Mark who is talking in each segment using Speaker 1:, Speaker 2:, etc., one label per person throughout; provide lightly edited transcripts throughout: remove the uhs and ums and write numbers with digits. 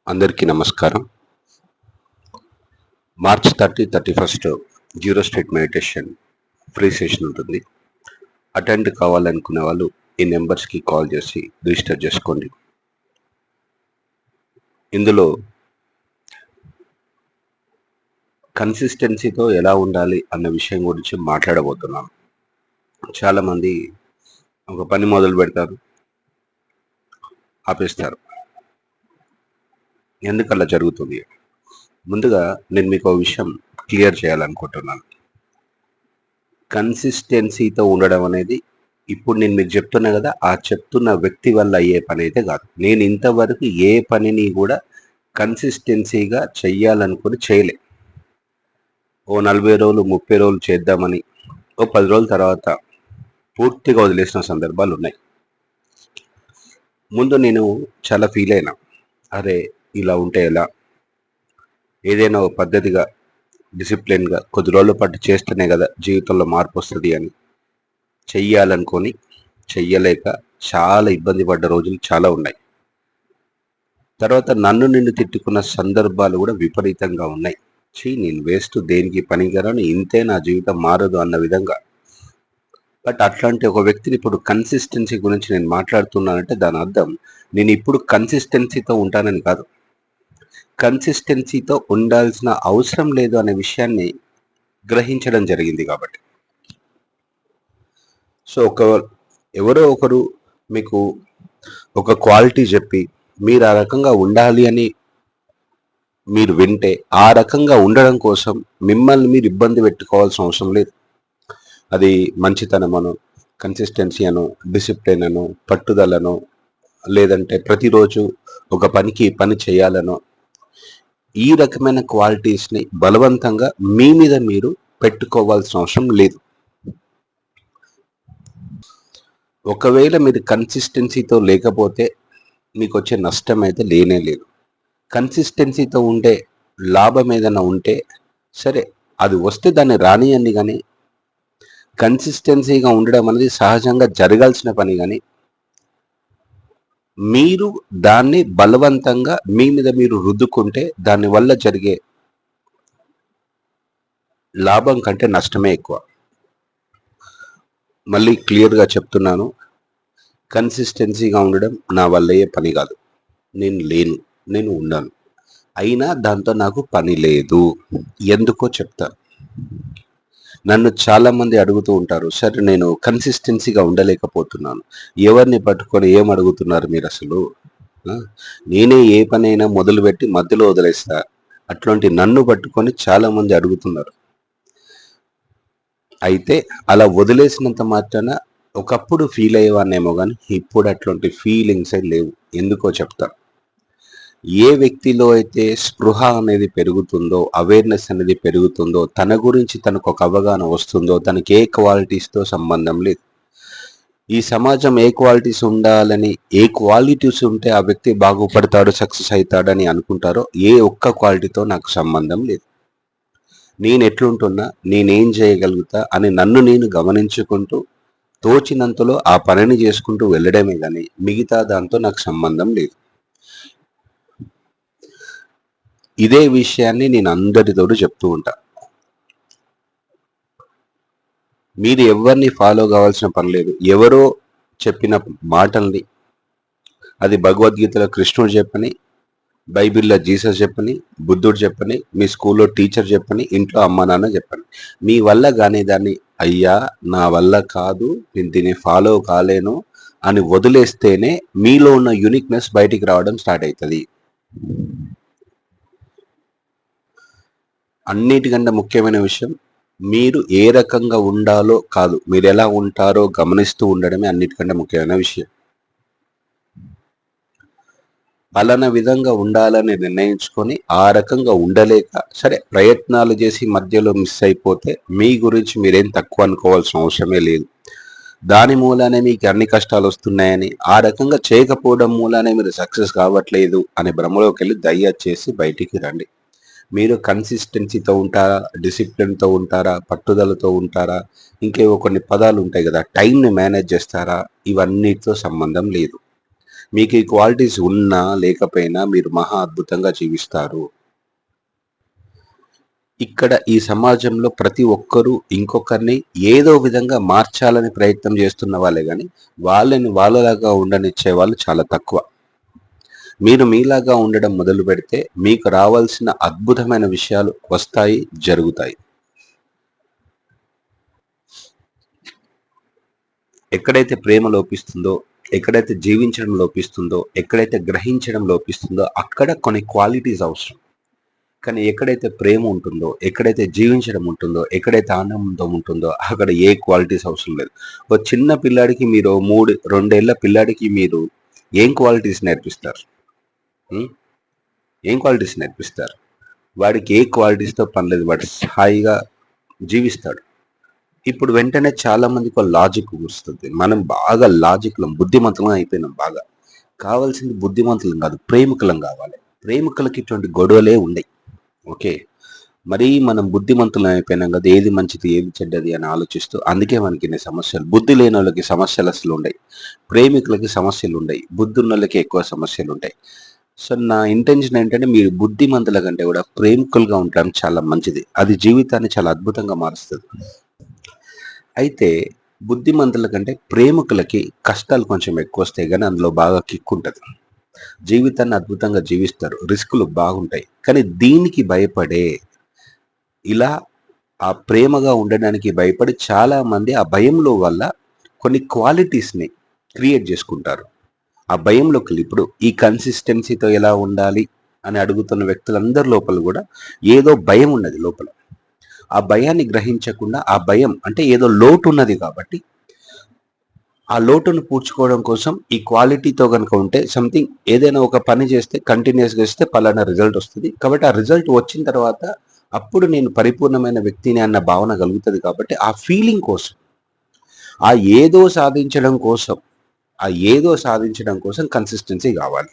Speaker 1: అందరికీ నమస్కారం. March 30, 31 zero state meditation free session ఉంటుంది. అటెండ్ కావాలనుకునే వాళ్ళు ఈ నెంబర్స్కి కాల్ చేసి రిజిస్టర్ చేసుకోండి. ఇందులో కన్సిస్టెన్సీతో ఎలా ఉండాలి అన్న విషయం గురించి మాట్లాడబోతున్నాను. చాలామంది ఒక పని మొదలు పెడతారు, ఆపేస్తారు. ఎందుకు అలా జరుగుతుంది? ముందుగా నేను మీకు ఒక విషయం క్లియర్ చేయాలనుకుంటున్నాను. కన్సిస్టెన్సీతో ఉండడం అనేది ఇప్పుడు నేను మీకు చెప్తున్నా కదా, ఆ చెప్తున్న వ్యక్తి వల్ల అయ్యే పని అయితే కాదు. నేను ఇంతవరకు ఏ పనిని కూడా కన్సిస్టెన్సీగా చెయ్యాలనుకుని చేయలే. ఓ 40 రోజులు 30 రోజులు చేద్దామని ఓ 10 రోజుల తర్వాత పూర్తిగా వదిలేసిన సందర్భాలు ఉన్నాయి. ముందు నేను చాలా ఫీల్ అయినా, అరే ఇలా ఉంటే ఎలా, ఏదైనా ఒక పద్ధతిగా డిసిప్లిన్గా కొద్ది రోజుల పాటు చేస్తేనే కదా జీవితంలో మార్పు వస్తుంది అని చెయ్యాలనుకొని చెయ్యలేక చాలా ఇబ్బంది పడ్డ రోజులు చాలా ఉన్నాయి. తర్వాత నన్ను నిన్ను తిట్టుకున్న సందర్భాలు కూడా విపరీతంగా ఉన్నాయి. నేను వేస్ట్, దేనికి పనికిరాను, ఇంతే, నా జీవితం మారదు అన్న విధంగా. బట్ అట్లాంటి ఒక వ్యక్తిని ఇప్పుడు కన్సిస్టెన్సీ గురించి నేను మాట్లాడుతున్నానంటే దాని అర్థం నేను ఇప్పుడు కన్సిస్టెన్సీతో ఉంటానని కాదు. కన్సిస్టెన్సీతో ఉండాల్సిన అవసరం లేదు అనే విషయాన్ని గ్రహించడం జరిగింది. కాబట్టి సో ఎవరో ఒకరు మీకు ఒక క్వాలిటీ చెప్పి మీరు ఆ రకంగా ఉండాలి అని మీరు వింటే ఆ రకంగా ఉండడం కోసం మిమ్మల్ని మీరు ఇబ్బంది పెట్టుకోవాల్సిన అవసరం లేదు. అది మంచితనమనో, కన్సిస్టెన్సీ అనో, డిసిప్లిన్ అనో, పట్టుదలనో, లేదంటే ప్రతిరోజు ఒక పని చేయాలనో, ఈ రకమైన క్వాలిటీస్ని బలవంతంగా మీ మీద మీరు పెట్టుకోవాల్సిన అవసరం లేదు. ఒకవేళ మీరు కన్సిస్టెన్సీతో లేకపోతే మీకు వచ్చే నష్టం అయితే లేనే లేదు. కన్సిస్టెన్సీతో ఉండే లాభం ఏదైనా ఉంటే సరే, అది వస్తే దాన్ని రానియండి. కానీ కన్సిస్టెన్సీగా ఉండడం అనేది సహజంగా జరగాల్సిన పని. కానీ మీరు దాన్ని బలవంతంగా మీ మీద మీరు రుద్దుకుంటే దానివల్ల జరిగే లాభం కంటే నష్టమే ఎక్కువ. మళ్ళీ క్లియర్గా చెప్తున్నాను, కన్సిస్టెన్సీగా ఉండడం నా వల్లయ్యే పని కాదు. నేను ఉన్నాను, అయినా దాంతో నాకు పని లేదు. ఎందుకో చెప్తాను. నన్ను చాలామంది అడుగుతూ ఉంటారు, సరే నేను కన్సిస్టెన్సీగా ఉండలేకపోతున్నాను, ఎవరిని పట్టుకొని ఏం అడుగుతున్నారు మీరు అసలు? నేనే ఏ పనైనా మొదలుపెట్టి మధ్యలో వదిలేస్తా, అట్లాంటి నన్ను పట్టుకొని చాలామంది అడుగుతున్నారు. అయితే అలా వదిలేసినంత మాత్రాన ఒకప్పుడు ఫీల్ అయ్యేవాన్నేమో కానీ ఇప్పుడు అట్లాంటి ఫీలింగ్సే లేవు. ఎందుకో చెప్తా. ఏ వ్యక్తిలో అయితే స్పృహ అనేది పెరుగుతుందో, అవేర్నెస్ అనేది పెరుగుతుందో, తన గురించి తనకు ఒక అవగాహన వస్తుందో, తనకి ఏ క్వాలిటీస్తో సంబంధం లేదు. ఈ సమాజం ఏ క్వాలిటీస్ ఉండాలని, ఏ క్వాలిటీస్ ఉంటే ఆ వ్యక్తి బాగుపడతాడు, సక్సెస్ అవుతాడని అనుకుంటారో, ఏ ఒక్క క్వాలిటీతో నాకు సంబంధం లేదు. నేను ఎట్లుంటున్నా, నేనేం చేయగలుగుతా అని నన్ను నేను గమనించుకుంటూ తోచినంతలో ఆ పనిని చేసుకుంటూ వెళ్ళడమే కానీ మిగతా దాంతో నాకు సంబంధం లేదు. ఇదే విషయాన్ని నేను అందరితో చెప్తూ ఉంటా. మీరు ఎవరిని ఫాలో కావాల్సిన పని లేదు. ఎవరో చెప్పిన మాటల్ని, అది భగవద్గీతలో కృష్ణుడు చెప్పని, బైబిల్లో జీసస్ చెప్పని, బుద్ధుడు చెప్పని, మీ స్కూల్లో టీచర్ చెప్పని, ఇంట్లో అమ్మ నాన్న చెప్పని, మీ వల్ల కానీ దాన్ని అయ్యా నా వల్ల కాదు, నేను దీన్ని ఫాలో కాలేను అని వదిలేస్తేనే మీలో ఉన్న యూనిక్నెస్ బయటికి రావడం స్టార్ట్ అవుతుంది. అన్నిటికంటే ముఖ్యమైన విషయం, మీరు ఏ రకంగా ఉండాలో కాదు, మీరు ఎలా ఉంటారో గమనిస్తూ ఉండడమే అన్నిటికంటే ముఖ్యమైన విషయం. పలానా విధంగా ఉండాలని నిర్ణయించుకొని ఆ రకంగా ఉండలేక సరే ప్రయత్నాలు చేసి మధ్యలో మిస్ అయిపోతే మీ గురించి మీరేం తక్కువ అనుకోవాల్సిన అవసరమే లేదు. దాని మూలానే మీకు అన్ని కష్టాలు వస్తున్నాయని, ఆ రకంగా చేయకపోవడం మూలానే మీరు సక్సెస్ కావట్లేదు అనే భ్రమలోకి వెళ్ళి దయచేసి బయటికి రండి. మీరు కన్సిస్టెన్సీతో ఉంటారా, డిసిప్లిన్తో ఉంటారా, పట్టుదలతో ఉంటారా, ఇంకేవో కొన్ని పదాలు ఉంటాయి కదా, టైంని మేనేజ్ చేస్తారా, ఇవన్నిటితో సంబంధం లేదు. మీకు ఈ క్వాలిటీస్ ఉన్నా లేకపోయినా మీరు మహా అద్భుతంగా జీవిస్తారు. ఇక్కడ ఈ సమాజంలో ప్రతి ఒక్కరూ ఇంకొకరిని ఏదో విధంగా మార్చాలని ప్రయత్నం చేస్తున్న వాళ్ళే గాని, వాళ్ళని వాళ్ళలాగా ఉండనిచ్చే వాళ్ళు చాలా తక్కువ. మీరు మీలాగా ఉండడం మొదలుపెడితే మీకు రావాల్సిన అద్భుతమైన విషయాలు వస్తాయి, జరుగుతాయి. ఎక్కడైతే ప్రేమ లోపిస్తుందో, ఎక్కడైతే జీవించడం లోపిస్తుందో, ఎక్కడైతే గ్రహించడం లోపిస్తుందో అక్కడ కొన్ని క్వాలిటీస్ అవసరం. కానీ ఎక్కడైతే ప్రేమ ఉంటుందో, ఎక్కడైతే జీవించడం ఉంటుందో, ఎక్కడైతే ఆనందం ఉంటుందో అక్కడ ఏ క్వాలిటీస్ అవసరం లేదు. ఒక చిన్న పిల్లాడికి మీరు 2 ఏళ్ల పిల్లాడికి మీరు ఏం క్వాలిటీస్ నేర్పిస్తారు? ఏం క్వాలిటీస్ నేర్పిస్తారు? వాడికి ఏ క్వాలిటీస్తో పని లేదు, వాడు హాయిగా జీవిస్తాడు. ఇప్పుడు వెంటనే చాలా మందికి ఒక లాజిక్ వస్తుంది. మనం బాగా లాజిక్లం బుద్ధిమంతులం అయిపోయినాం. బాగా కావాల్సింది బుద్ధిమంతులం కాదు, ప్రేమికులం కావాలి. ప్రేమికులకి ఇటువంటి గొడవలే ఉన్నాయి. ఓకే, మరీ మనం బుద్ధిమంతులం అయిపోయినాం కదా, ఏది మంచిది ఏది చెడ్డది అని ఆలోచిస్తూ అందుకే మనకి ఇన్ని సమస్యలు. బుద్ధి లేని వాళ్ళకి సమస్యలు అసలు ఉండయి, ప్రేమికులకి సమస్యలు ఉండయి, బుద్ధి ఉన్న వాళ్ళకి ఎక్కువ సమస్యలు ఉంటాయి. సో నా ఇంటెన్షన్ ఏంటంటే మీరు బుద్ధిమంతుల కంటే కూడా ప్రేమికులుగా ఉండడం చాలా మంచిది. అది జీవితాన్ని చాలా అద్భుతంగా మారుస్తుంది. అయితే బుద్ధిమంతుల కంటే ప్రేమికులకి కష్టాలు కొంచెం ఎక్కువ వస్తాయి కానీ అందులో బాగా కిక్ ఉంటుంది. జీవితాన్ని అద్భుతంగా జీవిస్తారు, రిస్కులు బాగుంటాయి. కానీ దీనికి భయపడే ఇలా ఆ ప్రేమగా ఉండడానికి భయపడి చాలా మంది ఆ భయంలో వల్ల కొన్ని క్వాలిటీస్ని క్రియేట్ చేసుకుంటారు. ఆ భయంలోకి ఇప్పుడు ఈ కన్సిస్టెన్సీతో ఎలా ఉండాలి అని అడుగుతున్న వ్యక్తులందరి లోపల కూడా ఏదో భయం ఉన్నది లోపల. ఆ భయాన్ని గ్రహించకుండా, ఆ భయం అంటే ఏదో లోటు ఉన్నది కాబట్టి ఆ లోటును పూడ్చుకోవడం కోసం ఈ క్వాలిటీతో కనుక ఉంటే సంథింగ్ ఏదైనా ఒక పని చేస్తే కంటిన్యూస్గా చేస్తే పలానా రిజల్ట్ వస్తుంది కాబట్టి ఆ రిజల్ట్ వచ్చిన తర్వాత అప్పుడు నేను పరిపూర్ణమైన వ్యక్తిని అన్న భావన కలుగుతుంది. కాబట్టి ఆ ఫీలింగ్ కోసం, ఆ ఏదో సాధించడం కోసం, ఆ ఏదో సాధించడం కోసం కన్సిస్టెన్సీ కావాలి.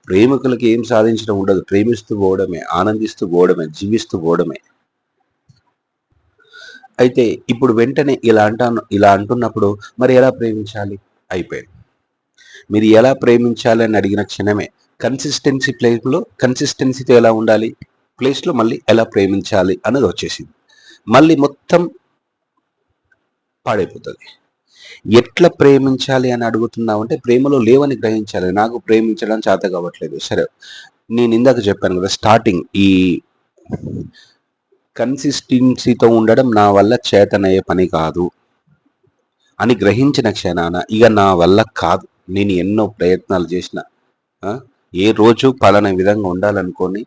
Speaker 1: ప్రేమికులకి ఏం సాధించడం ఉండదు, ప్రేమిస్తూ పోవడమే, ఆనందిస్తూ పోవడమే, జీవిస్తూ పోవడమే. అయితే ఇప్పుడు వెంటనే ఇలా అంటున్నప్పుడు మరి ఎలా ప్రేమించాలి అయిపోయింది. మీరు ఎలా ప్రేమించాలి అని అడిగిన క్షణమే కన్సిస్టెన్సీ ప్లేస్లో కన్సిస్టెన్సీతో ఎలా ఉండాలి ప్లేస్లో మళ్ళీ ఎలా ప్రేమించాలి అన్నది వచ్చేసింది. మళ్ళీ మొత్తం పాడైపోతుంది. ఎట్లా ప్రేమించాలి అని అడుగుతున్నావు అంటే ప్రేమలో లేవని గ్రహించాలి. నాకు ప్రేమించడం చేత కావట్లేదు. సరే, నేను ఇందాక చెప్పాను కదా, స్టార్టింగ్ ఈ కన్సిస్టెన్సీతో ఉండడం నా వల్ల చేతనయ్యే పని కాదు అని గ్రహించిన క్షణాన ఇక నా వల్ల కాదు, నేను ఎన్నో ప్రయత్నాలు చేసిన, ఏ రోజు పలానా విధంగా ఉండాలనుకొని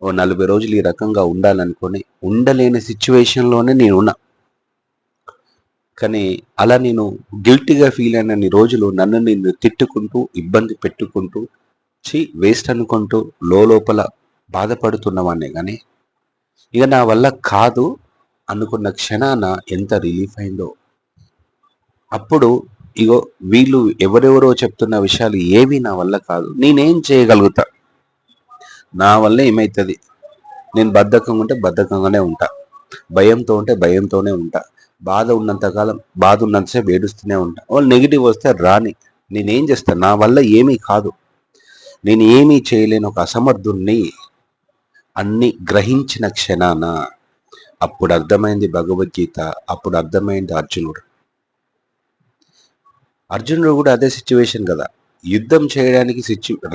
Speaker 1: ఓ 40 రోజులు ఈ రకంగా ఉండాలనుకొని ఉండలేని సిచ్యువేషన్లోనే నేను ఉన్నా. కానీ అలా నేను గిల్టీగా ఫీల్ అయినన్ని రోజులు నన్ను నేను తిట్టుకుంటూ, ఇబ్బంది పెట్టుకుంటూ, వేస్ట్ అనుకుంటూ లోపల బాధపడుతున్నవాడినే. కానీ ఇక నా వల్ల కాదు అనుకున్న క్షణాన ఎంత రిలీఫ్ అయిందో. అప్పుడు ఇగో వీళ్ళు ఎవరెవరో చెప్తున్న విషయాలు ఏవి నా వల్ల కాదు, నేనేం చేయగలుగుతా, నా వల్ల ఏమవుతుంది, నేను బద్ధకంగా ఉంటే బద్ధకంగానే ఉంటా, భయంతో ఉంటే భయంతోనే ఉంటా, బాధ ఉన్నంతకాలం బాధ ఉన్నంతసేపు ఏడుస్తూనే ఉంటా. వాళ్ళు నెగిటివ్ వస్తే రాని, నేనేం చేస్తాను, నా వల్ల ఏమీ కాదు, నేను ఏమీ చేయలేను, ఒక అసమర్థుణ్ణి అన్ని గ్రహించిన క్షణాన అప్పుడు అర్థమైంది భగవద్గీత. అప్పుడు అర్థమైంది అర్జునుడు కూడా అదే సిచ్యువేషన్ కదా, యుద్ధం చేయడానికి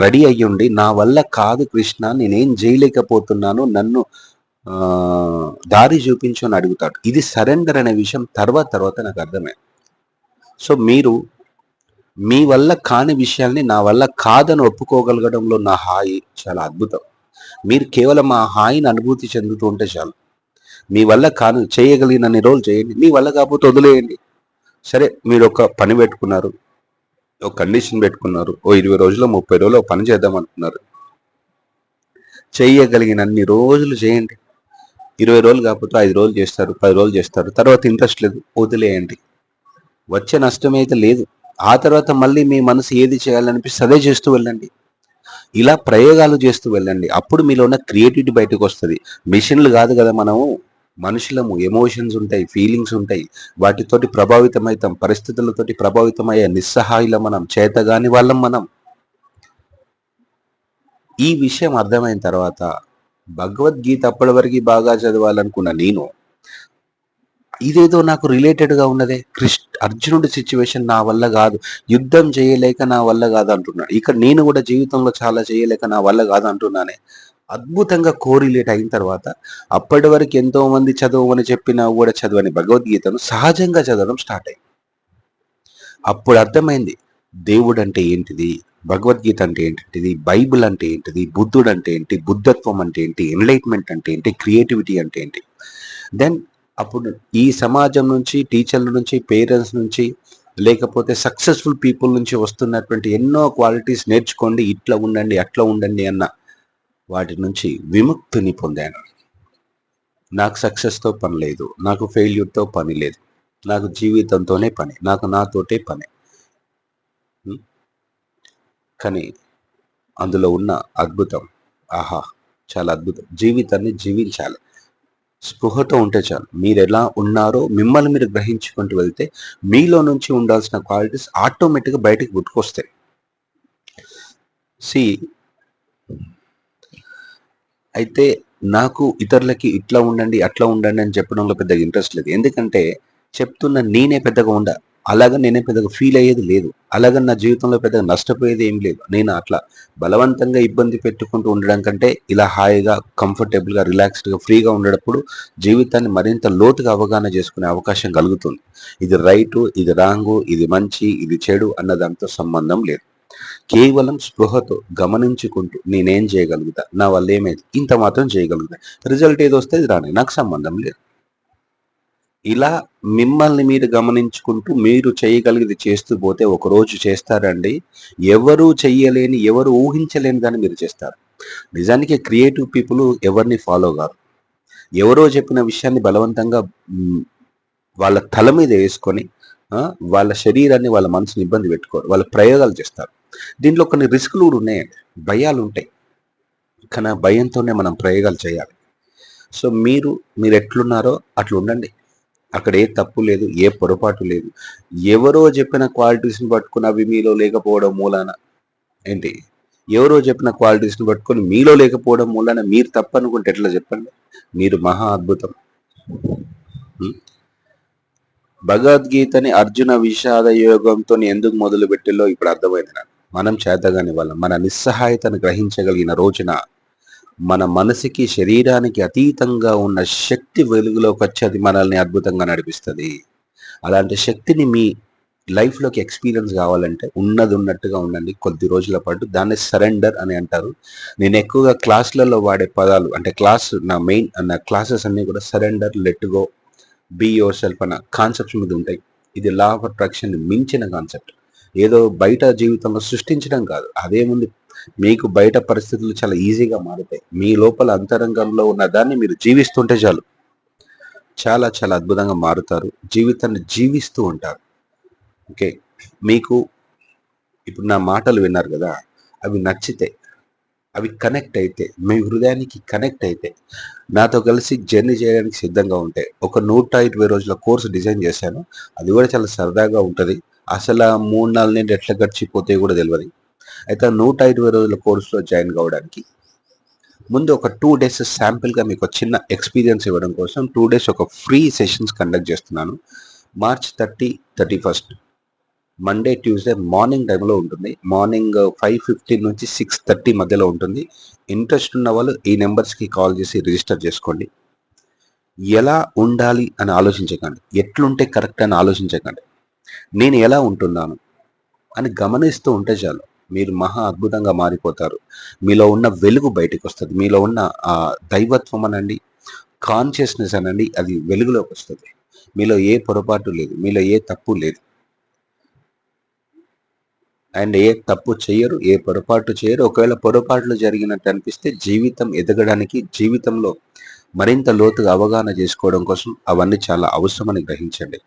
Speaker 1: రెడీ అయ్యి ఉండి నా వల్ల కాదు కృష్ణ, నేనేం చేయలేకపోతున్నాను, నన్ను దారి చూపించు అని అడుగుతాడు. ఇది సరెండర్ అనే విషయం తర్వాత నాకు అర్థమైంది. సో మీరు మీ వల్ల కాని విషయాల్ని నా వల్ల కాదని ఒప్పుకోగలగడంలో నా హాయి చాలా అద్భుతం. మీరు కేవలం ఆ హాయిని అనుభూతి చెందుతూ ఉంటే చాలు. మీ వల్ల కాని చేయగలిగినన్ని రోజులు చేయండి, మీ వల్ల కాకపోతే వదిలేయండి. సరే, మీరు ఒక పని పెట్టుకున్నారు, ఒక కండిషన్ పెట్టుకున్నారు, ఓ 20 రోజులు 30 రోజులు ఒక పని చేద్దాం అనుకున్నారు, చేయగలిగినన్ని రోజులు చేయండి. 20 రోజులు కాకపోతే 5 రోజులు చేస్తారు, 10 రోజులు చేస్తారు, తర్వాత ఇంట్రెస్ట్ లేదు, వదిలేయండి. వచ్చే నష్టం అయితే లేదు. ఆ తర్వాత మళ్ళీ మీ మనసు ఏది చేయాలనిపిస్తే అదే చేస్తూ వెళ్ళండి. ఇలా ప్రయోగాలు చేస్తూ వెళ్ళండి. అప్పుడు మీలో ఉన్న క్రియేటివిటీ బయటకు వస్తుంది. మిషన్లు కాదు కదా మనము, మనుషులము, ఎమోషన్స్ ఉంటాయి, ఫీలింగ్స్ ఉంటాయి, వాటితోటి ప్రభావితమవుతాం, పరిస్థితులతోటి ప్రభావితమయ్యే నిస్సహాయుల మనం, చేతగాని వాళ్ళం మనం. ఈ విషయం అర్థమైన తర్వాత భగవద్గీత అప్పటి వరకు బాగా చదవాలనుకున్న నేను, ఇదేదో నాకు రిలేటెడ్గా ఉన్నదే, అర్జునుడి సిచ్యువేషన్ నా వల్ల కాదు, యుద్ధం చేయలేక నా వల్ల కాదు అంటున్నాడు. ఇక్కడ నేను కూడా జీవితంలో చాలా చేయలేక నా వల్ల కాదు అంటున్నానే. అద్భుతంగా కోరిలేట్ అయిన తర్వాత అప్పటి వరకు ఎంతో మంది చదవమని చెప్పినా కూడా చదవని భగవద్గీతను సహజంగా చదవడం స్టార్ట్ అయింది. అప్పుడు అర్థమైంది దేవుడు అంటే ఏంటిది, భగవద్గీత అంటే ఏంటిది, బైబిల్ అంటే ఏంటిది, బుద్ధుడు అంటే ఏంటి, బుద్ధత్వం అంటే ఏంటి, ఎన్లైట్మెంట్ అంటే ఏంటి, క్రియేటివిటీ అంటే ఏంటి. దెన్ అప్పుడు ఈ సమాజం నుంచి, టీచర్ల నుంచి, పేరెంట్స్ నుంచి, లేకపోతే సక్సెస్ఫుల్ పీపుల్ నుంచి వస్తున్నటువంటి ఎన్నో క్వాలిటీస్ నేర్చుకోండి, ఇట్లా ఉండండి, అట్లా ఉండండి అన్న వాటి నుంచి విముక్తిని పొందాను. నాకు సక్సెస్తో పని లేదు, నాకు ఫెయిల్యూర్తో పని లేదు, నాకు జీవితంతోనే పని, నాకు నాతోటే పని. కానీ అందులో ఉన్న అద్భుతం, ఆహా, చాలా అద్భుతం. జీవితాన్ని జీవించాలి, స్పృహతో ఉంటే చాలు. మీరు ఎలా ఉన్నారో మిమ్మల్ని మీరు గ్రహించుకుంటూ వెళ్తే మీలో నుంచి ఉండాల్సిన క్వాలిటీస్ ఆటోమేటిక్గా బయటకు పుట్టుకొస్తాయి. సి అయితే నాకు ఇతరులకి ఇట్లా ఉండండి, అట్లా ఉండండి అని చెప్పడంలో పెద్దగా ఇంట్రెస్ట్ లేదు. ఎందుకంటే చెప్తున్న నేనే పెద్దగా అలాగా నేనే పెద్దగా ఫీల్ అయ్యేది లేదు. అలాగా నా జీవితంలో పెద్దగా నష్టపోయేది ఏం లేదు. నేను అట్లా బలవంతంగా ఇబ్బంది పెట్టుకుంటూ ఉండడం కంటే ఇలా హాయిగా, కంఫర్టబుల్గా, రిలాక్స్డ్గా, ఫ్రీగా ఉండేటప్పుడు జీవితాన్ని మరింత లోతుగా అవగాహన చేసుకునే అవకాశం కలుగుతుంది. ఇది రైటు, ఇది రాంగు, ఇది మంచి, ఇది చెడు అన్నదాంతో సంబంధం లేదు. కేవలం స్పృహతో గమనించుకుంటూ నేనేం చేయగలుగుతా, నా వల్ల ఏమైంది, ఇంత మాత్రం చేయగలుగుతా, రిజల్ట్ ఏది వస్తే ఇది రాని, నాకు సంబంధం లేదు. ఇలా మిమ్మల్ని మీరు గమనించుకుంటూ మీరు చేయగలిగేది చేస్తూ పోతే ఒకరోజు చేస్తారండి, ఎవరు చెయ్యలేని, ఎవరు ఊహించలేని దాన్ని మీరు చేస్తారు. నిజానికి క్రియేటివ్ పీపుల్ ఎవరిని ఫాలో కాదు. ఎవరో చెప్పిన విషయాన్ని బలవంతంగా వాళ్ళ తల మీద వేసుకొని వాళ్ళ శరీరాన్ని, వాళ్ళ మనసుని ఇబ్బంది పెట్టుకోరు, వాళ్ళ ప్రయోగాలు చేస్తారు. దీంట్లో కొన్ని రిస్కులు కూడా ఉన్నాయండి, భయాలు ఉంటాయి. కానీ ఆ భయంతోనే మనం ప్రయోగాలు చేయాలి. సో మీరు ఎట్లున్నారో అట్లా ఉండండి. అక్కడ ఏ తప్పు లేదు, ఏ పొరపాటు లేదు. ఎవరో చెప్పిన క్వాలిటీస్ని పట్టుకుని అవి మీలో లేకపోవడం మూలాన ఏంటి, ఎవరో చెప్పిన క్వాలిటీస్ని పట్టుకొని మీలో లేకపోవడం మూలాన మీరు తప్పు అనుకుంటే ఎట్లా చెప్పండి. మీరు మహా అద్భుతం. భగవద్గీతని అర్జున విషాద యోగంతో ఎందుకు మొదలు పెట్టిలో ఇప్పుడు అర్థమైంది నాకు. మనం చేతగాని వాళ్ళం, మన నిస్సహాయతను గ్రహించగలిగిన రోజున మన మనసుకి, శరీరానికి అతీతంగా ఉన్న శక్తి వెలుగులోకి వచ్చి అది మనల్ని అద్భుతంగా నడిపిస్తుంది. అలాంటి శక్తిని మీ లైఫ్లోకి ఎక్స్పీరియన్స్ కావాలంటే ఉన్నది ఉన్నట్టుగా ఉండండి కొద్ది రోజుల పాటు. దాన్ని సరెండర్ అని అంటారు. నేను ఎక్కువగా క్లాసులలో వాడే పదాలు, అంటే నా మెయిన్ క్లాసెస్ అన్నీ కూడా surrender, let go, be yourself అన్న కాన్సెప్ట్స్ మీద ఉంటాయి. ఇది లా ఆఫ్ అట్రాక్షన్ మించిన కాన్సెప్ట్. ఏదో బయట జీవితంలో సృష్టించడం కాదు. అదేముంది, మీకు బయట పరిస్థితులు చాలా ఈజీగా మారుతాయి. మీ లోపల అంతరంగంలో ఉన్న దాన్ని మీరు జీవిస్తుంటే చాలు, చాలా చాలా అద్భుతంగా మారుతారు, జీవితాన్ని జీవిస్తూ ఉంటారు. ఓకే, మీకు ఇప్పుడు నా మాటలు విన్నారు కదా, అవి నచ్చితే, అవి కనెక్ట్ అయితే, మీ హృదయానికి కనెక్ట్ అయితే, నాతో కలిసి జర్నీ చేయడానికి సిద్ధంగా ఉంటే ఒక 120 రోజుల కోర్సు డిజైన్ చేశాను. అది కూడా చాలా సరదాగా ఉంటుంది. అసలు 3-4 నెలలు ఎట్లా గడిచిపోతే కూడా తెలియదు. అయితే 120 రోజుల కోర్సులో జాయిన్ కావడానికి ముందు ఒక 2 days శాంపిల్గా మీకు చిన్న ఎక్స్పీరియన్స్ ఇవ్వడం కోసం 2 days ఒక ఫ్రీ సెషన్స్ కండక్ట్ చేస్తున్నాను. March 30, 31 మండే, ట్యూస్డే మార్నింగ్ టైంలో ఉంటుంది. మార్నింగ్ 5:15 నుంచి 6:30 మధ్యలో ఉంటుంది. ఇంట్రెస్ట్ ఉన్న వాళ్ళు ఈ నెంబర్స్కి కాల్ చేసి రిజిస్టర్ చేసుకోండి. ఎలా ఉండాలి అని ఆలోచించకండి, ఎట్లుంటే కరెక్ట్ అని ఆలోచించకండి. నేను ఎలా ఉంటున్నాను అని గమనిస్తూ ఉంటే చాలు, మీరు మహా అద్భుతంగా మారిపోతారు. మీలో ఉన్న వెలుగు బయటకు వస్తుంది. మీలో ఉన్న దైవత్వం అనండి, కాన్షియస్నెస్ అనండి, అది వెలుగులోకి వస్తుంది. మీలో ఏ పొరపాటు లేదు, మీలో ఏ తప్పు లేదు, అండ్ ఏ తప్పు చేయరు, ఏ పొరపాటు చేయరు. ఒకవేళ పొరపాట్లు జరిగినట్టు అనిపిస్తే జీవితం ఎదగడానికి, జీవితంలో మరింత లోతుగా అవగాహన చేసుకోవడం కోసం అవన్నీ చాలా అవసరమని గ్రహించండి.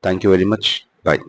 Speaker 1: Thank you very much. Bye.